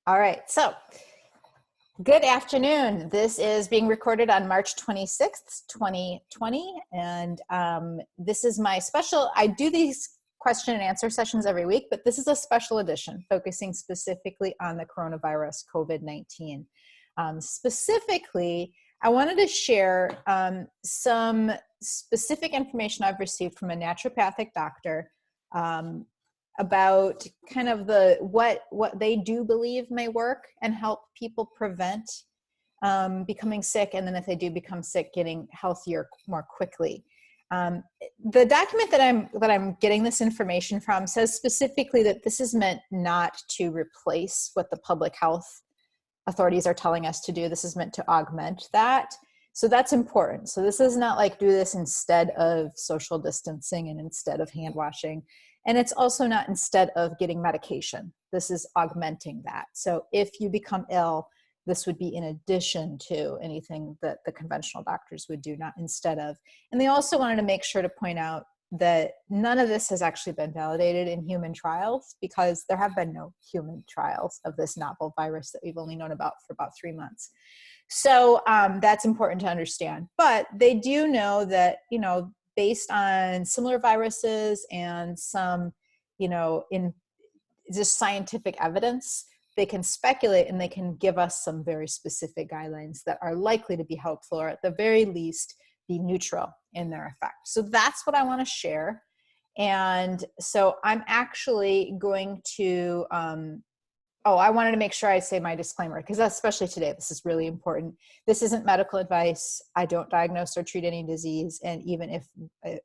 All right, so good afternoon. This is being recorded on March 26th, 2020, and this is my special, I do these question and answer sessions every week, but this is a special edition focusing specifically on the coronavirus, COVID-19. Specifically, I wanted to share some specific information I've received from a naturopathic doctor about kind of what they do believe may work and help people prevent becoming sick, and then if they do become sick, getting healthier more quickly. The document that I'm getting this information from says specifically that this is meant not to replace what the public health authorities are telling us to do. This is meant to augment that. So that's important. So this is not like do this instead of social distancing and instead of hand washing. And it's also not instead of getting medication. This is augmenting that. So if you become ill, this would be in addition to anything that the conventional doctors would do, not instead of. And they also wanted to make sure to point out that none of this has actually been validated in human trials, because there have been no human trials of this novel virus that we've only known about for about 3 months. So that's important to understand. But they do know that, based on similar viruses and some, in just scientific evidence, they can speculate and they can give us some very specific guidelines that are likely to be helpful, or at the very least be neutral in their effect. So that's what I want to share. And so I'm actually going to, I wanted to make sure I say my disclaimer, because especially today, this is really important. This isn't medical advice. I don't diagnose or treat any disease. And even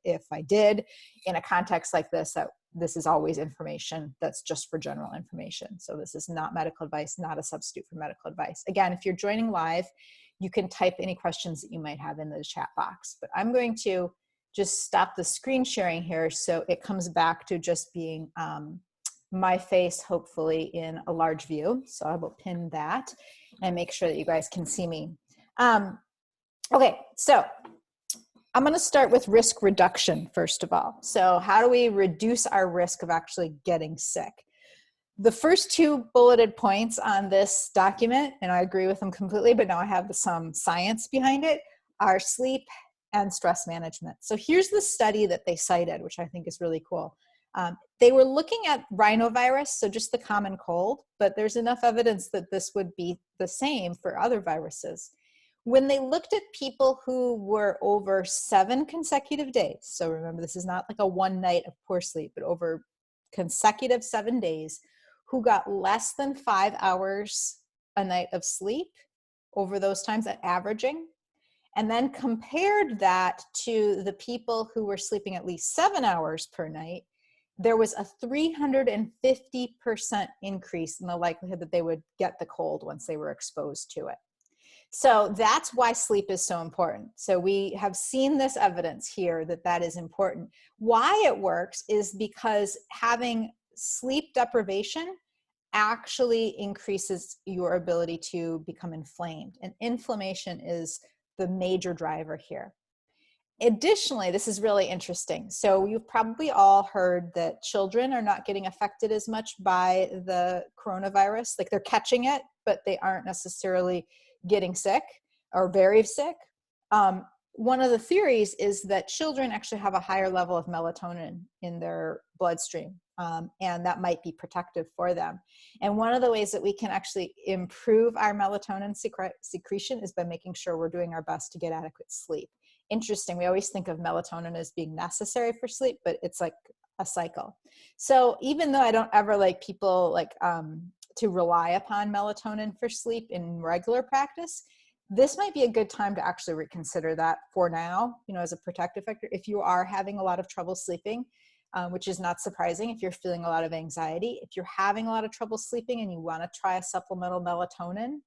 if I did, in a context like this, this is always information that's just for general information. So this is not medical advice, not a substitute for medical advice. Again, if you're joining live, you can type any questions that you might have in the chat box. But I'm going to just stop the screen sharing here so it comes back to just being my face, hopefully in a large view. So I will pin that and make sure that you guys can see me. Okay, so I'm going to start with risk reduction, first of all. So how do we reduce our risk of actually getting sick? The first 2 bulleted points on this document, and I agree with them completely, but now I have some science behind it, are sleep and stress management. So here's the study that they cited, which I think is really cool. They were looking at rhinovirus, so just the common cold, but there's enough evidence that this would be the same for other viruses. When they looked at people who were over 7 consecutive days, so remember this is not like a one night of poor sleep, but over consecutive 7 days, who got less than 5 hours a night of sleep over those times at averaging, and then compared that to the people who were sleeping at least 7 hours per night, there was a 350% increase in the likelihood that they would get the cold once they were exposed to it. So that's why sleep is so important. So we have seen this evidence here that is important. Why it works is because having sleep deprivation actually increases your ability to become inflamed. And inflammation is the major driver here. Additionally, this is really interesting. So you've probably all heard that children are not getting affected as much by the coronavirus. Like they're catching it, but they aren't necessarily getting sick or very sick. One of the theories is that children actually have a higher level of melatonin in their bloodstream, and that might be protective for them. And one of the ways that we can actually improve our melatonin secretion is by making sure we're doing our best to get adequate sleep. Interesting, we always think of melatonin as being necessary for sleep, but it's like a cycle. So even though I don't ever like people to rely upon melatonin for sleep in regular practice, this might be a good time to actually reconsider that for now, as a protective factor. If you are having a lot of trouble sleeping, which is not surprising if you're feeling a lot of anxiety, if you're having a lot of trouble sleeping and you want to try a supplemental melatonin,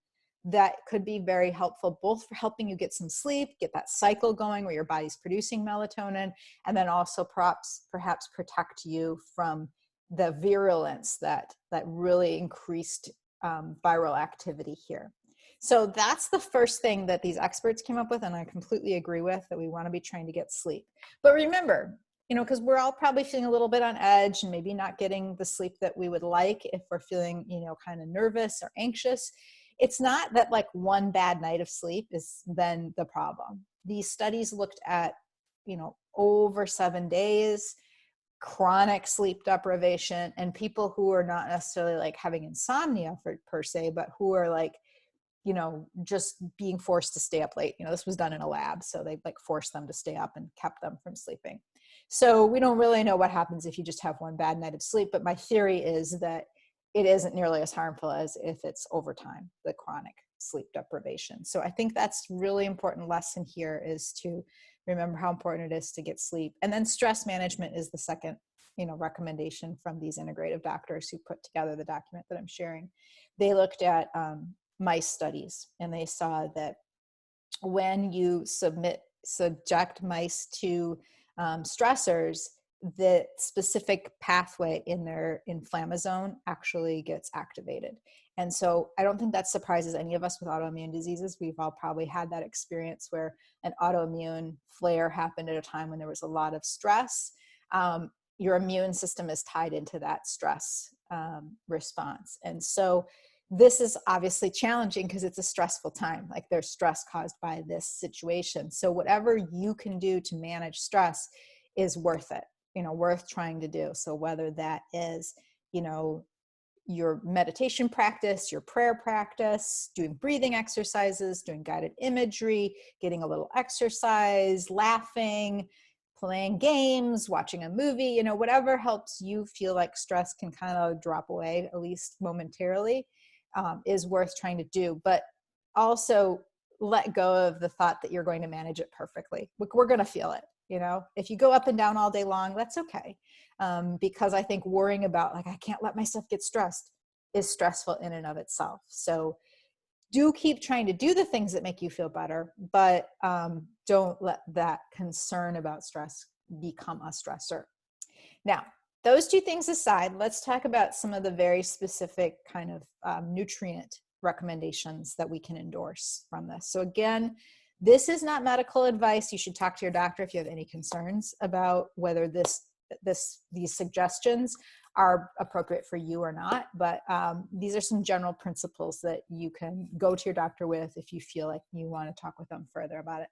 that could be very helpful, both for helping you get some sleep, get that cycle going where your body's producing melatonin, and then also perhaps protect you from the virulence that really increased viral activity here. So that's the first thing that these experts came up with, and I completely agree with, that we want to be trying to get sleep. But remember, because we're all probably feeling a little bit on edge and maybe not getting the sleep that we would like if we're feeling, kind of nervous or anxious. It's not that like one bad night of sleep is then the problem. These studies looked at, over 7 days, chronic sleep deprivation, and people who are not necessarily like having insomnia per se, but who are like, just being forced to stay up late. This was done in a lab, so they like forced them to stay up and kept them from sleeping. So we don't really know what happens if you just have one bad night of sleep, but my theory is that it isn't nearly as harmful as if it's over time, the chronic sleep deprivation. So I think that's really important lesson here, is to remember how important it is to get sleep. And then stress management is the second, recommendation from these integrative doctors who put together the document that I'm sharing. They looked at mice studies, and they saw that when you subject mice to stressors, the specific pathway in their inflammasome actually gets activated. And so I don't think that surprises any of us with autoimmune diseases. We've all probably had that experience where an autoimmune flare happened at a time when there was a lot of stress. Your immune system is tied into that stress response. And so this is obviously challenging because it's a stressful time. Like, there's stress caused by this situation. So whatever you can do to manage stress is worth it, worth trying to do. So whether that is, your meditation practice, your prayer practice, doing breathing exercises, doing guided imagery, getting a little exercise, laughing, playing games, watching a movie, whatever helps you feel like stress can kind of drop away, at least momentarily, is worth trying to do. But also let go of the thought that you're going to manage it perfectly. We're going to feel it. If you go up and down all day long, that's okay. Because I think worrying about like, I can't let myself get stressed, is stressful in and of itself. So do keep trying to do the things that make you feel better, but don't let that concern about stress become a stressor. Now, those two things aside, let's talk about some of the very specific kind of nutrient recommendations that we can endorse from this. So again, this is not medical advice. You should talk to your doctor if you have any concerns about whether these suggestions are appropriate for you or not. But these are some general principles that you can go to your doctor with if you feel like you want to talk with them further about it.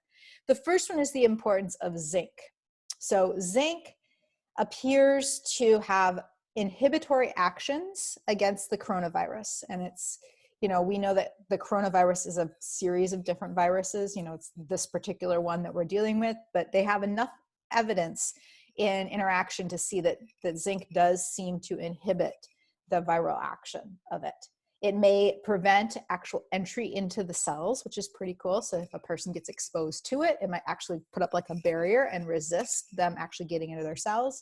The first one is the importance of zinc. So zinc appears to have inhibitory actions against the coronavirus. And it's, we know that the coronavirus is a series of different viruses. It's this particular one that we're dealing with, but they have enough evidence in interaction to see that zinc does seem to inhibit the viral action of it. It may prevent actual entry into the cells, which is pretty cool. So if a person gets exposed to it, it might actually put up like a barrier and resist them actually getting into their cells.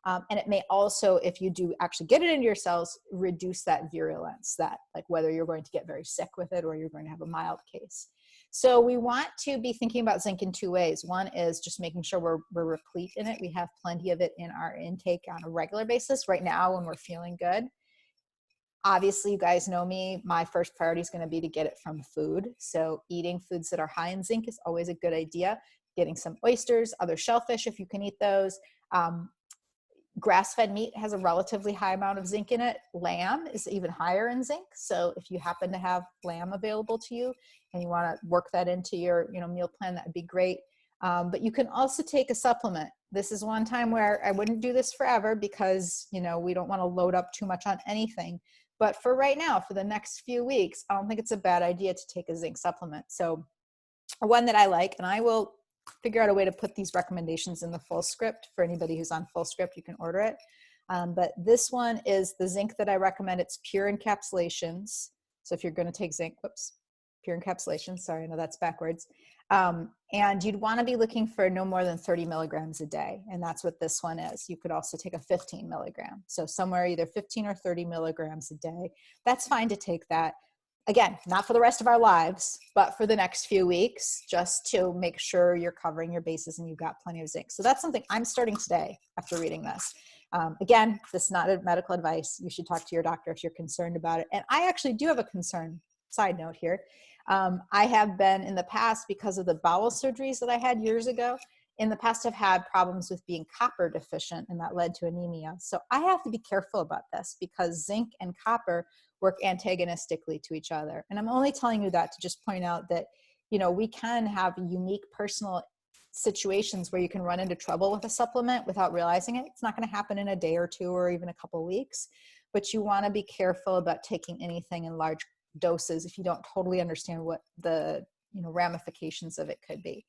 And it may also, if you do actually get it into your cells, reduce that virulence, that like whether you're going to get very sick with it or you're going to have a mild case. So we want to be thinking about zinc in two ways. One is just making sure we're replete in it. We have plenty of it in our intake on a regular basis. Right now, when we're feeling good, obviously, you guys know me, my first priority is going to be to get it from food. So eating foods that are high in zinc is always a good idea. Getting some oysters, other shellfish if you can eat those. Grass-fed meat has a relatively high amount of zinc in it. Lamb is even higher in zinc. So if you happen to have lamb available to you and you want to work that into your meal plan, that would be great. But you can also take a supplement. This is one time where I wouldn't do this forever because we don't want to load up too much on anything. But for right now, for the next few weeks, I don't think it's a bad idea to take a zinc supplement. So one that I like, and I will figure out a way to put these recommendations in the full script for anybody who's on full script, you can order it. But this one is the zinc that I recommend. It's pure encapsulations. So if you're going to take zinc, pure encapsulations. Sorry, I know that's backwards. And you'd want to be looking for no more than 30 milligrams a day. And that's what this one is. You could also take a 15 milligram. So somewhere either 15 or 30 milligrams a day. That's fine to take that. Again, not for the rest of our lives, but for the next few weeks, just to make sure you're covering your bases and you've got plenty of zinc. So that's something I'm starting today after reading this. Again, this is not a medical advice. You should talk to your doctor if you're concerned about it. And I actually do have a concern, side note here. I have been in the past, because of the bowel surgeries that I had years ago, in the past have had problems with being copper deficient, and that led to anemia. So I have to be careful about this because zinc and copper work antagonistically to each other. And I'm only telling you that to just point out that, you know, we can have unique personal situations where you can run into trouble with a supplement without realizing it. It's not going to happen in a day or two or even a couple of weeks, but you want to be careful about taking anything in large doses if you don't totally understand what the, you know, ramifications of it could be.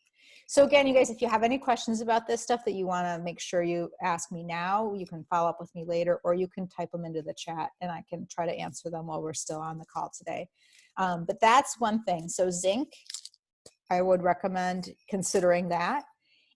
So again, you guys, if you have any questions about this stuff that you want to make sure you ask me now, you can follow up with me later, or you can type them into the chat and I can try to answer them while we're still on the call today. But that's one thing. So zinc, I would recommend considering that.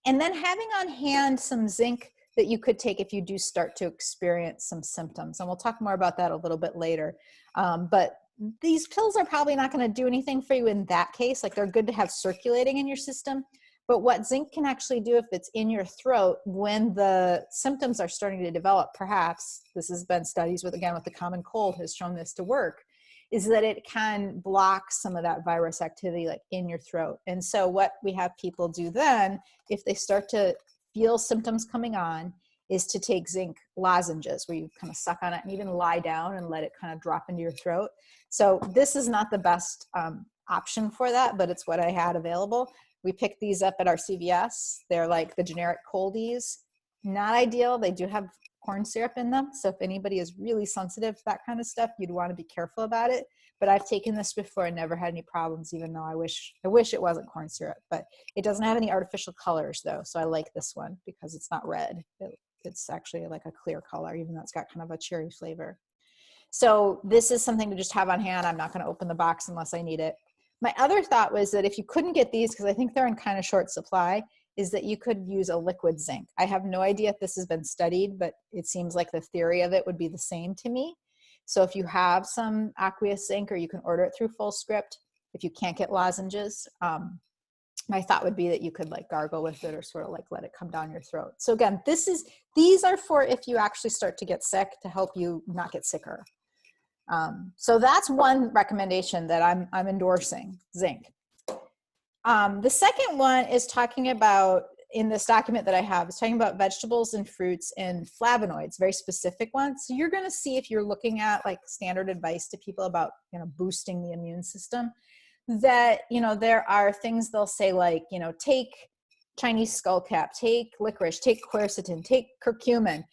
And then having on hand some zinc that you could take if you do start to experience some symptoms. And we'll talk more about that a little bit later. But these pills are probably not going to do anything for you in that case. Like, they're good to have circulating in your system. But what zinc can actually do if it's in your throat when the symptoms are starting to develop, perhaps, this has been studies with, again, with the common cold has shown this to work, is that it can block some of that virus activity like in your throat. And so what we have people do then, if they start to feel symptoms coming on, is to take zinc lozenges where you kind of suck on it and even lie down and let it kind of drop into your throat. So this is not the best option for that, but it's what I had available. We picked these up at our CVS. They're like the generic coldies. Not ideal. They do have corn syrup in them. So if anybody is really sensitive to that kind of stuff, you'd want to be careful about it. But I've taken this before and never had any problems, even though I wish it wasn't corn syrup. But it doesn't have any artificial colors though. So I like this one because it's not red. It's actually like a clear color, even though it's got kind of a cherry flavor. So this is something to just have on hand. I'm not going to open the box unless I need it. My other thought was that if you couldn't get these, because I think they're in kind of short supply, is that you could use a liquid zinc. I have no idea if this has been studied, but it seems like the theory of it would be the same to me. So if you have some aqueous zinc, or you can order it through Fullscript, if you can't get lozenges, my thought would be that you could like gargle with it or sort of like let it come down your throat. So again, these are for if you actually start to get sick, to help you not get sicker. So that's one recommendation that I'm endorsing, zinc. The second one is talking about, in this document that I have, is talking about vegetables and fruits and flavonoids, very specific ones. So you're going to see, if you're looking at like standard advice to people about, you know, boosting the immune system, that, you know, there are things they'll say like, you know, take Chinese skullcap, take licorice, take quercetin, take curcumin.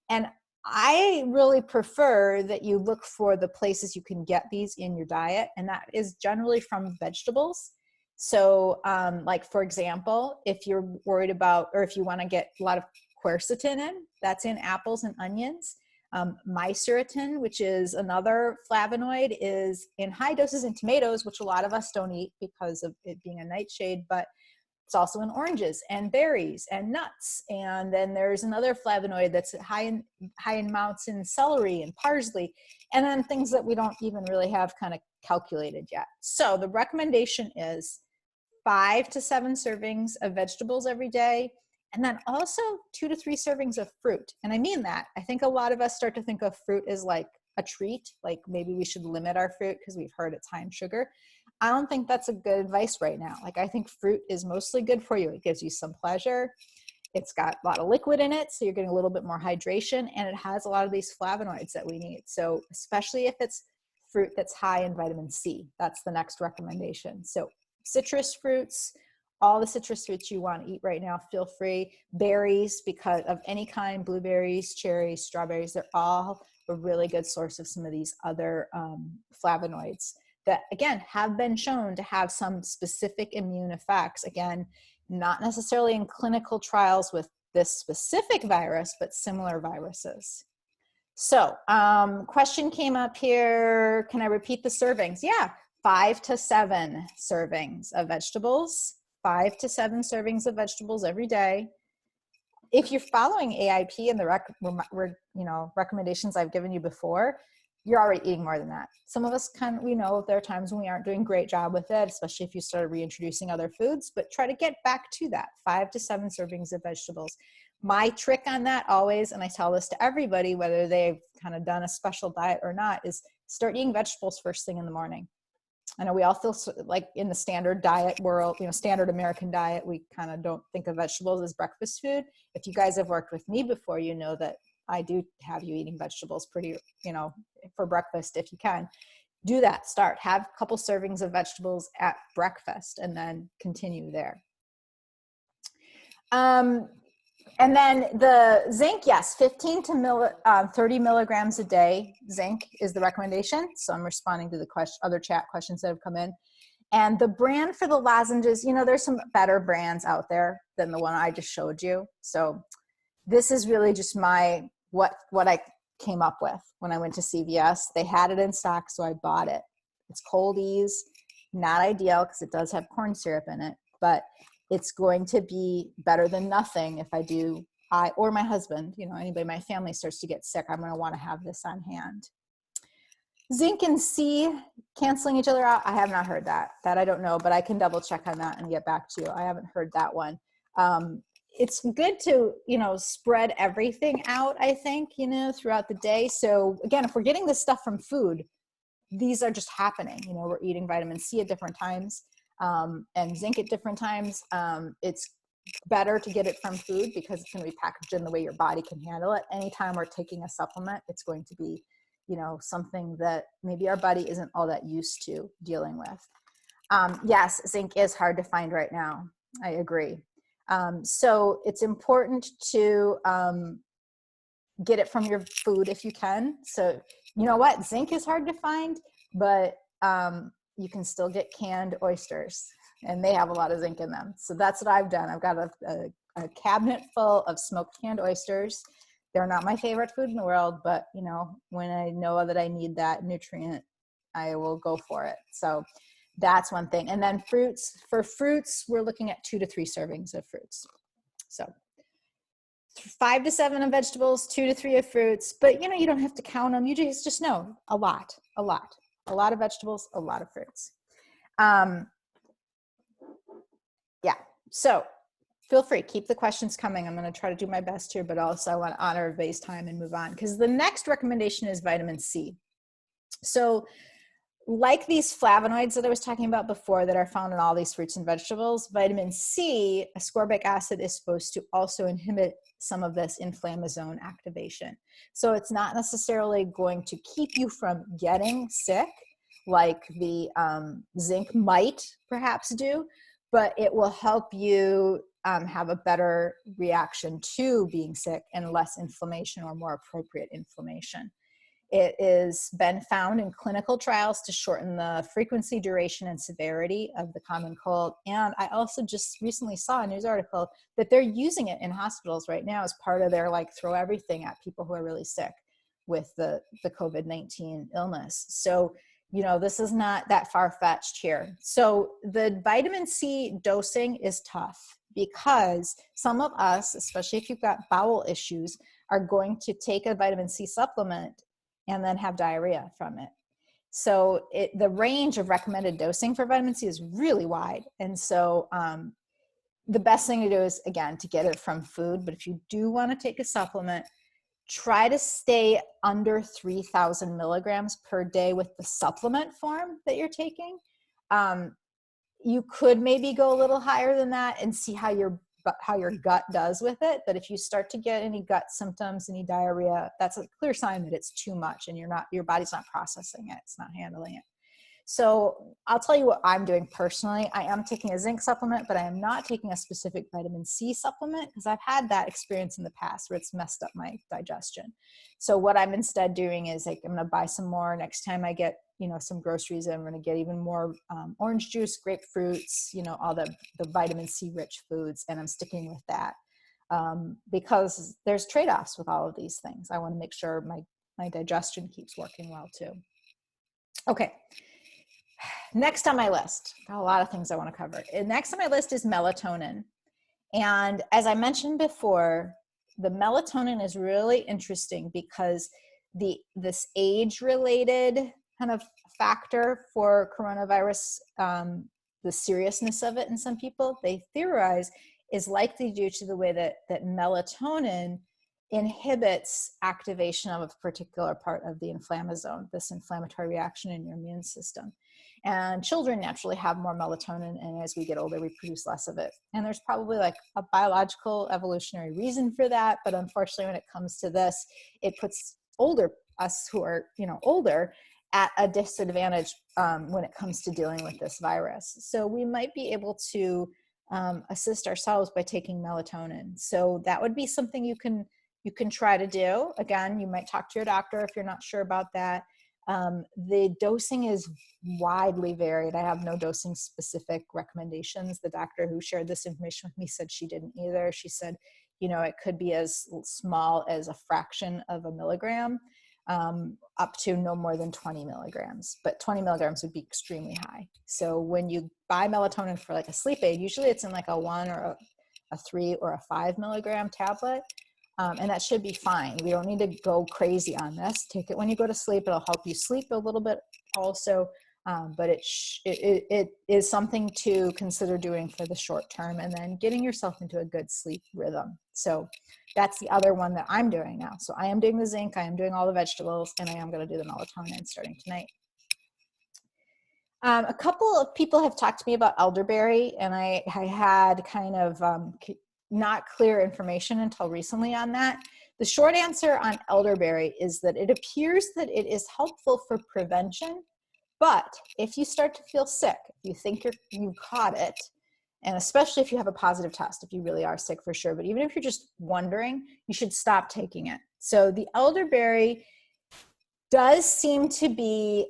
And I really prefer that you look for the places you can get these in your diet, and that is generally from vegetables. So like, for example, if you're worried about, or if you want to get a lot of quercetin in, that's in apples and onions. Myceritin, which is another flavonoid, is in high doses in tomatoes, which a lot of us don't eat because of it being a nightshade, but it's also in oranges and berries and nuts. And then there's another flavonoid that's high in amounts in celery and parsley, and then things that we don't even really have kind of calculated yet. So the recommendation is 5 to 7 servings of vegetables every day, and then also 2 to 3 servings of fruit. And I mean that. I think a lot of us start to think of fruit as like a treat, like maybe we should limit our fruit because we've heard it's high in sugar. I don't think that's a good advice right now. Like, I think fruit is mostly good for you. It gives you some pleasure. It's got a lot of liquid in it, so you're getting a little bit more hydration, and it has a lot of these flavonoids that we need. So especially if it's fruit that's high in vitamin C, that's the next recommendation. So citrus fruits, all the citrus fruits you want to eat right now, feel free. Berries, because of any kind, blueberries, cherries, strawberries, they're all a really good source of some of these other flavonoids that, again, have been shown to have some specific immune effects. Again, not necessarily in clinical trials with this specific virus, but similar viruses. So question came up here. Can I repeat the servings? Yeah, 5 to 7 servings of vegetables, 5 to 7 servings of vegetables every day. If you're following AIP and the recommendations I've given you before, you're already eating more than that. Some of us we know there are times when we aren't doing a great job with it, especially if you start reintroducing other foods, but try to get back to that 5 to 7 servings of vegetables. My trick on that always, and I tell this to everybody, whether they've kind of done a special diet or not, is start eating vegetables first thing in the morning. I know we all feel like in the standard diet world, standard American diet, we kind of don't think of vegetables as breakfast food. If you guys have worked with me before, you know that I do have you eating vegetables pretty, for breakfast if you can. Do that. Have a couple servings of vegetables at breakfast and then continue there. And then the zinc, yes, 15 to 30 milligrams a day. Zinc is the recommendation. So I'm responding to the other chat questions that have come in. And the brand for the lozenges, there's some better brands out there than the one I just showed you. So this is really just what I came up with when I went to CVS. They had it in stock, so I bought it. It's Cold Ease, not ideal because it does have corn syrup in it, but it's going to be better than nothing if I or my husband, anybody in my family starts to get sick, I'm going to want to have this on hand. Zinc and C canceling each other out. I have not heard that. That I don't know, but I can double check on that and get back to you. I haven't heard that one. It's good to, spread everything out, I think, throughout the day. So again, if we're getting this stuff from food, these are just happening. We're eating vitamin C at different times. And zinc at different times. It's better to get it from food because it's going to be packaged in the way your body can handle it. Anytime we're taking a supplement, it's going to be, something that maybe our body isn't all that used to dealing with. Yes, zinc is hard to find right now. I agree. So it's important to get it from your food if you can. So you know what? Zinc is hard to find, but you can still get canned oysters and they have a lot of zinc in them. So that's what I've done. I've got a cabinet full of smoked canned oysters. They're not my favorite food in the world, but when I know that I need that nutrient, I will go for it. So that's one thing. And then fruits, we're looking at 2 to 3 servings of fruits. So 5 to 7 of vegetables, 2 to 3 of fruits, but you don't have to count them. You just know a lot of vegetables, a lot of fruits. Yeah. So feel free, keep the questions coming. I'm going to try to do my best here, but also I want to honor everybody's time and move on because the next recommendation is vitamin C. So like these flavonoids that I was talking about before that are found in all these fruits and vegetables, vitamin C, ascorbic acid, is supposed to also inhibit some of this inflammasome activation. So it's not necessarily going to keep you from getting sick like the zinc might perhaps do, but it will help you have a better reaction to being sick and less inflammation or more appropriate inflammation. It has been found in clinical trials to shorten the frequency, duration, and severity of the common cold. And I also just recently saw a news article that they're using it in hospitals right now as part of their throw everything at people who are really sick with the COVID-19 illness. So, this is not that far-fetched here. So the vitamin C dosing is tough because some of us, especially if you've got bowel issues, are going to take a vitamin C supplement and then have diarrhea from it. So the range of recommended dosing for vitamin C is really wide. And so the best thing to do is, again, to get it from food. But if you do want to take a supplement, try to stay under 3,000 milligrams per day with the supplement form that you're taking. You could maybe go a little higher than that and see how your gut does with it. But if you start to get any gut symptoms, any diarrhea, that's a clear sign that it's too much and your body's not processing it. It's not handling it. So I'll tell you what I'm doing personally. I am taking a zinc supplement, but I am not taking a specific vitamin C supplement because I've had that experience in the past where it's messed up my digestion. So what I'm instead doing is I'm going to buy some more next time I get, some groceries. I'm going to get even more orange juice, grapefruits, all the vitamin C rich foods. And I'm sticking with that because there's trade-offs with all of these things. I want to make sure my digestion keeps working well too. Okay. Next on my list, got a lot of things I want to cover. Next on my list is melatonin. And as I mentioned before, the melatonin is really interesting because this age-related kind of factor for coronavirus, the seriousness of it in some people, they theorize is likely due to the way that melatonin inhibits activation of a particular part of the inflammasome, this inflammatory reaction in your immune system. And children naturally have more melatonin, and as we get older, we produce less of it. And there's probably like a biological evolutionary reason for that, but unfortunately, when it comes to this, it puts us who are, older, at a disadvantage when it comes to dealing with this virus. So we might be able to assist ourselves by taking melatonin. So that would be something you can try to do. Again, you might talk to your doctor if you're not sure about that. The dosing is widely varied. I have no dosing specific recommendations. The doctor who shared this information with me said she didn't either. She said, it could be as small as a fraction of a milligram, up to no more than 20 milligrams, but 20 milligrams would be extremely high. So when you buy melatonin for like a sleep aid, usually it's in like a 1 or a 3 or a 5 milligram tablet. And that should be fine. We don't need to go crazy on this. Take it when you go to sleep. It'll help you sleep a little bit also, but it is something to consider doing for the short term, and then getting yourself into a good sleep rhythm. So that's the other one that I'm doing now. So I am doing the zinc, I am doing all the vegetables, and I am going to do the melatonin starting tonight. A couple of people have talked to me about elderberry, and I had kind of not clear information until recently on that. The short answer on elderberry is that it appears that it is helpful for prevention, but if you start to feel sick, if you think you caught it, and especially if you have a positive test, if you really are sick for sure, but even if you're just wondering, you should stop taking it. So the elderberry does seem to be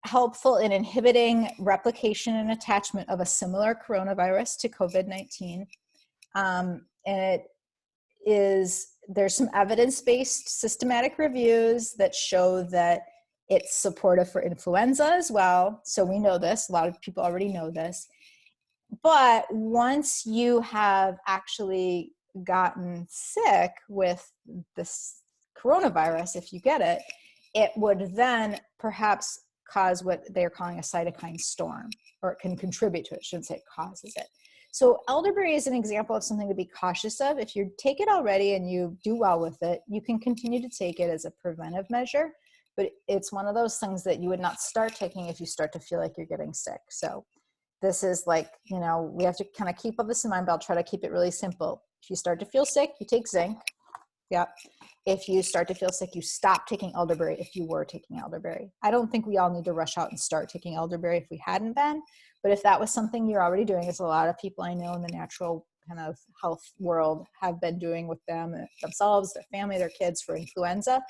helpful in inhibiting replication and attachment of a similar coronavirus to COVID-19. And there's some evidence-based systematic reviews that show that it's supportive for influenza as well. So we know this, a lot of people already know this. But once you have actually gotten sick with this coronavirus, if you get it, it would then perhaps cause what they're calling a cytokine storm, or it can contribute to it. I shouldn't say it causes it. So elderberry is an example of something to be cautious of. If you take it already and you do well with it, you can continue to take it as a preventive measure, but it's one of those things that you would not start taking if you start to feel like you're getting sick. So this is like, we have to kind of keep all this in mind, but I'll try to keep it really simple. If you start to feel sick, you take zinc. Yep. If you start to feel sick, you stop taking elderberry if you were taking elderberry. I don't think we all need to rush out and start taking elderberry if we hadn't been, but if that was something you're already doing, as a lot of people I know in the natural kind of health world have been doing with themselves, their family, their kids for influenza,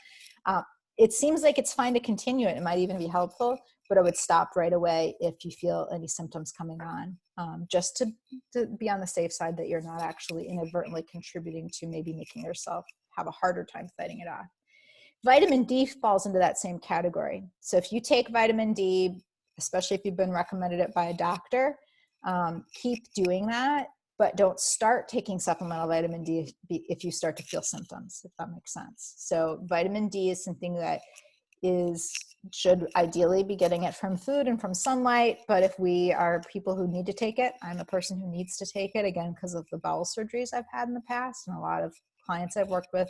it seems like it's fine to continue it. It might even be helpful, but I would stop right away if you feel any symptoms coming on, just to be on the safe side that you're not actually inadvertently contributing to maybe making yourself have a harder time fighting it off. Vitamin D falls into that same category. So if you take vitamin D, especially if you've been recommended it by a doctor, keep doing that, but don't start taking supplemental vitamin D if you start to feel symptoms, if that makes sense. So vitamin D is something that should ideally be getting it from food and from sunlight, but if we are people who need to take it, I'm a person who needs to take it, again, because of the bowel surgeries I've had in the past, and a lot of clients I've worked with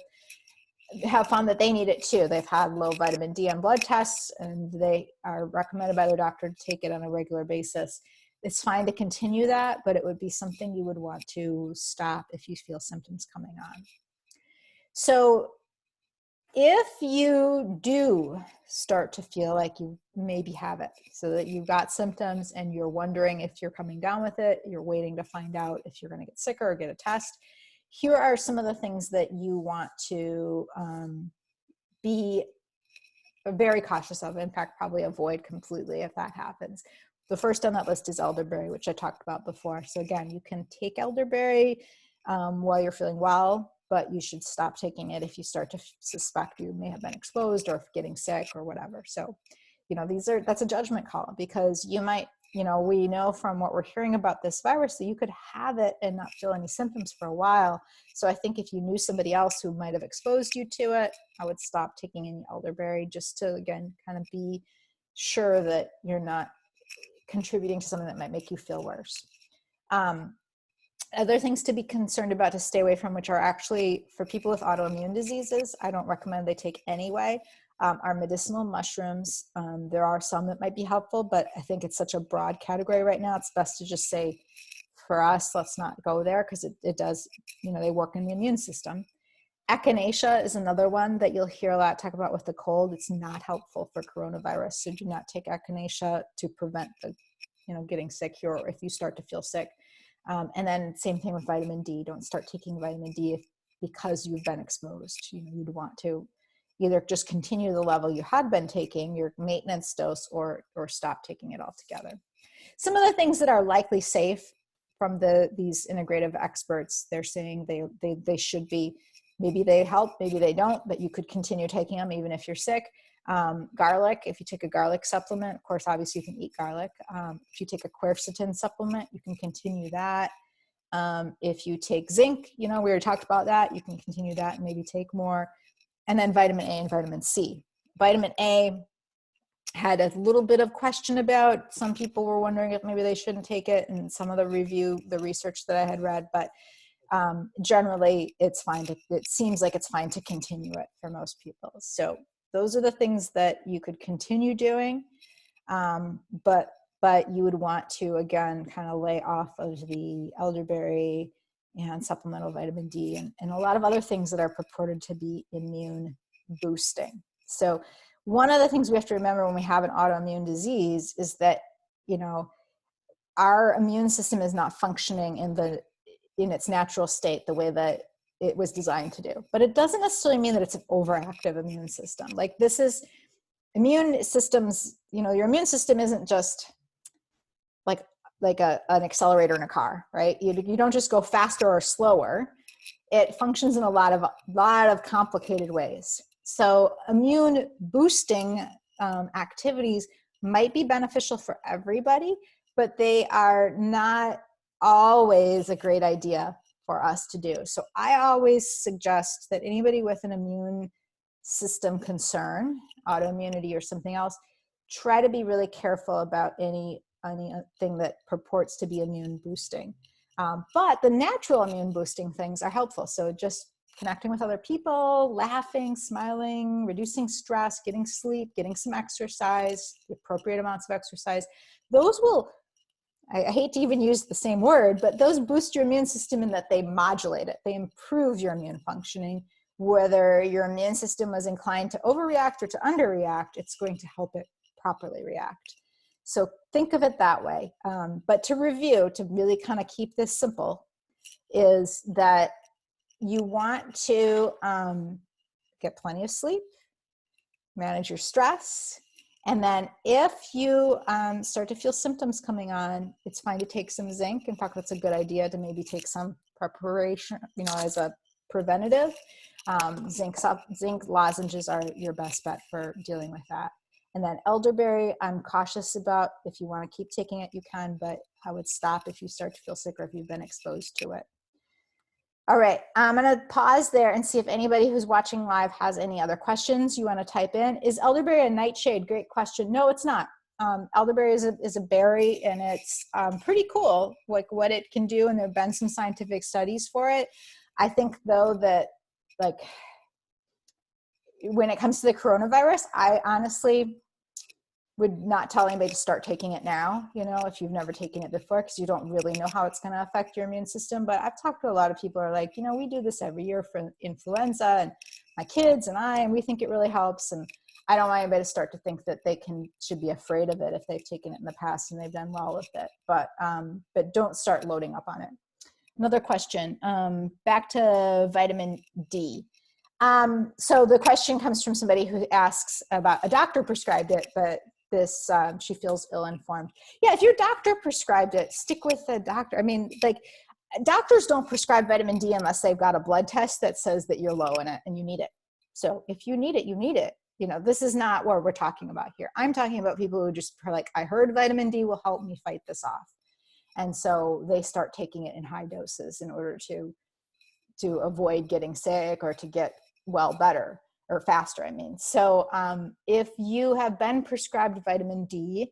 have found that they need it too. They've had low vitamin D on blood tests, and they are recommended by their doctor to take it on a regular basis. It's fine to continue that, but it would be something you would want to stop if you feel symptoms coming on. So if you do start to feel like you maybe have it, so that you've got symptoms and you're wondering if you're coming down with it, you're waiting to find out if you're going to get sicker or get a test, here are some of the things that you want to be very cautious of. In fact, probably avoid completely if that happens. The first on that list is elderberry, which I talked about before. So again, you can take elderberry while you're feeling well, but you should stop taking it if you start to suspect you may have been exposed or getting sick or whatever. So, that's a judgment call, because you might, we know from what we're hearing about this virus that you could have it and not feel any symptoms for a while. So I think if you knew somebody else who might have exposed you to it, I would stop taking any elderberry, just to, again, kind of be sure that you're not contributing to something that might make you feel worse. Other things to be concerned about, to stay away from, which are actually for people with autoimmune diseases, I don't recommend they take anyway, are medicinal mushrooms. There are some that might be helpful, but I think it's such a broad category right now. It's best to just say, for us, let's not go there, because it does, they work in the immune system. Echinacea is another one that you'll hear a lot talk about with the cold. It's not helpful for coronavirus, so do not take echinacea to prevent the, getting sick here, or if you start to feel sick. And then same thing with vitamin D. Don't start taking vitamin D because you've been exposed. You'd want to either just continue the level you had been taking, your maintenance dose, or stop taking it altogether. Some of the things that are likely safe from these integrative experts, they're saying they should be, maybe they help, maybe they don't, but you could continue taking them even if you're sick. Garlic, if you take a garlic supplement, of course, obviously you can eat garlic. If you take a quercetin supplement, you can continue that. If you take zinc, we already talked about that, you can continue that and maybe take more. And then vitamin A and vitamin C. Vitamin A had a little bit of question about. Some people were wondering if maybe they shouldn't take it, and some of the research that I had read, but generally it's fine. It seems like it's fine to continue it for most people. So those are the things that you could continue doing, but you would want to, again, kind of lay off of the elderberry and supplemental vitamin D and a lot of other things that are purported to be immune boosting. So one of the things we have to remember when we have an autoimmune disease is that, our immune system is not functioning in its natural state the way that it was designed to do. But it doesn't necessarily mean that it's an overactive immune system. Like, this is immune systems, your immune system isn't just like an accelerator in a car, right? You don't just go faster or slower. It functions in a lot of complicated ways. So immune boosting activities might be beneficial for everybody, but they are not always a great idea for us to do. So I always suggest that anybody with an immune system concern, autoimmunity or something else, try to be really careful about anything that purports to be immune boosting. But the natural immune boosting things are helpful. So just connecting with other people, laughing, smiling, reducing stress, getting sleep, getting some exercise, the appropriate amounts of exercise, those will, I hate to even use the same word, but those boost your immune system in that they modulate it. They improve your immune functioning. Whether your immune system was inclined to overreact or to underreact, it's going to help it properly react. So think of it that way. But to review, to really kind of keep this simple, is that you want to get plenty of sleep, manage your stress, and then if you start to feel symptoms coming on, it's fine to take some zinc. In fact, that's a good idea to maybe take some preparation, as a preventative. Zinc lozenges are your best bet for dealing with that. And then elderberry, I'm cautious about. If you want to keep taking it, you can, but I would stop if you start to feel sick or if you've been exposed to it. All right, I'm going to pause there and see if anybody who's watching live has any other questions you want to type in. Is elderberry a nightshade? Great question. No, it's not. Elderberry is a berry, and it's pretty cool, like what it can do, and there have been some scientific studies for it. I think, though, that like when it comes to the coronavirus, I honestly would not tell anybody to start taking it now, if you've never taken it before, because you don't really know how it's going to affect your immune system. But I've talked to a lot of people who are like, we do this every year for influenza, and my kids and we think it really helps. And I don't want anybody to start to think that they should be afraid of it if they've taken it in the past and they've done well with it. But don't start loading up on it. Another question, back to vitamin D. So the question comes from somebody who asks about a doctor prescribed it, but she feels ill-informed. Yeah, if your doctor prescribed it, stick with the doctor. I mean, like, doctors don't prescribe vitamin D unless they've got a blood test that says that you're low in it and you need it. So if you need it, you need it. This is not what we're talking about here. I'm talking about people who just are like, I heard vitamin D will help me fight this off. And so they start taking it in high doses in order to avoid getting sick or to get well better. Or faster, I mean. So if you have been prescribed vitamin D,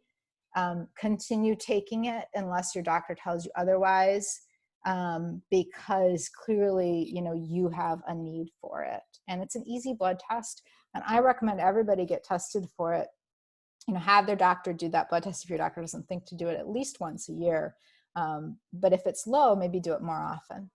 continue taking it unless your doctor tells you otherwise. because clearly, you know, you have a need for it. And it's an easy blood test. And I recommend everybody get tested for it. You know, have their doctor do that blood test if your doctor doesn't think to do it at least once a year. But if it's low, maybe do it more often.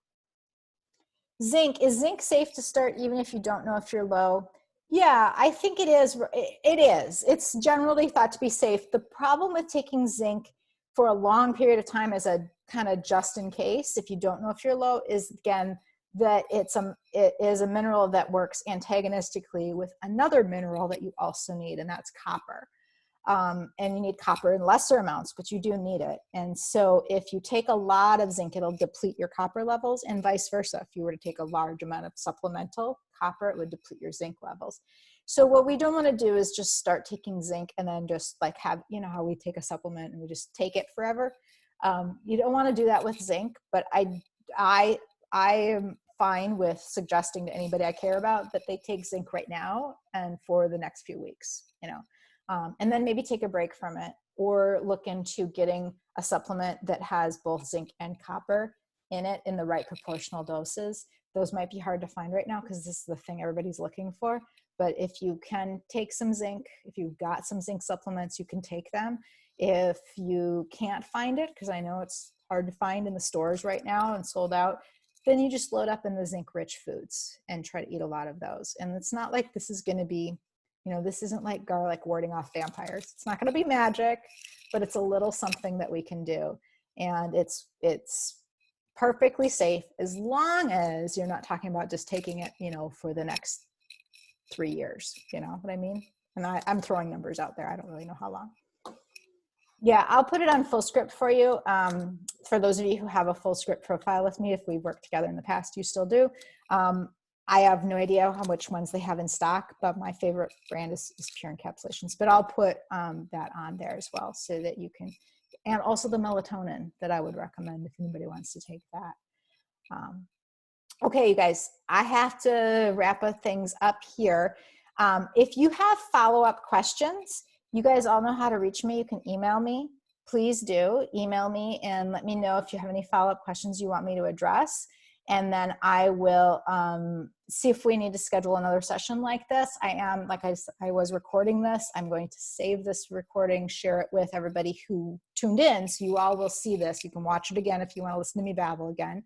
Zinc, is zinc safe to start even if you don't know if you're low? Yeah, I think it is. It is. It's generally thought to be safe. The problem with taking zinc for a long period of time as a kind of just in case, if you don't know if you're low, is again that it is a mineral that works antagonistically with another mineral that you also need, and that's copper. And you need copper in lesser amounts, but you do need it. And so if you take a lot of zinc, it'll deplete your copper levels, and vice versa. If you were to take a large amount of supplemental copper, it would deplete your zinc levels. So what we don't want to do is just start taking zinc and then just like have, you know, how we take a supplement and we just take it forever. You don't want to do that with zinc, but I am fine with suggesting to anybody I care about that they take zinc right now and for the next few weeks, you know. And then maybe take a break from it, or look into getting a supplement that has both zinc and copper in it in the right proportional doses. Those might be hard to find right now because this is the thing everybody's looking for. But if you can take some zinc, if you've got some zinc supplements, you can take them. If you can't find it, because I know it's hard to find in the stores right now and sold out, then you just load up in the zinc-rich foods and try to eat a lot of those. And it's not like this is going to be, you know, this isn't like garlic warding off vampires. It's not going to be magic, but it's a little something that we can do. And it's perfectly safe as long as you're not talking about just taking it, you know, for the next 3 years. You know what I mean? And I'm throwing numbers out there. I don't really know how long. Yeah, I'll put it on full script for you. For those of you who have a full script profile with me, if we've worked together in the past, you still do. I have no idea how much ones they have in stock, but my favorite brand is Pure Encapsulations. But I'll put that on there as well so that you can, and also the melatonin that I would recommend if anybody wants to take that. Okay, you guys, I have to wrap things up here. If you have follow-up questions, you guys all know how to reach me. You can email me. Please do email me and let me know if you have any follow-up questions you want me to address. And then I will see if we need to schedule another session like this. I was recording this. I'm going to save this recording, share it with everybody who tuned in. So you all will see this. You can watch it again if you want to listen to me babble again.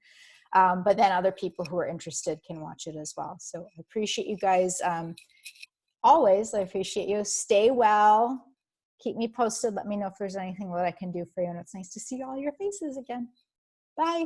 But then other people who are interested can watch it as well. So I appreciate you guys. Always, I appreciate you. Stay well. Keep me posted. Let me know if there's anything that I can do for you. And it's nice to see all your faces again. Bye.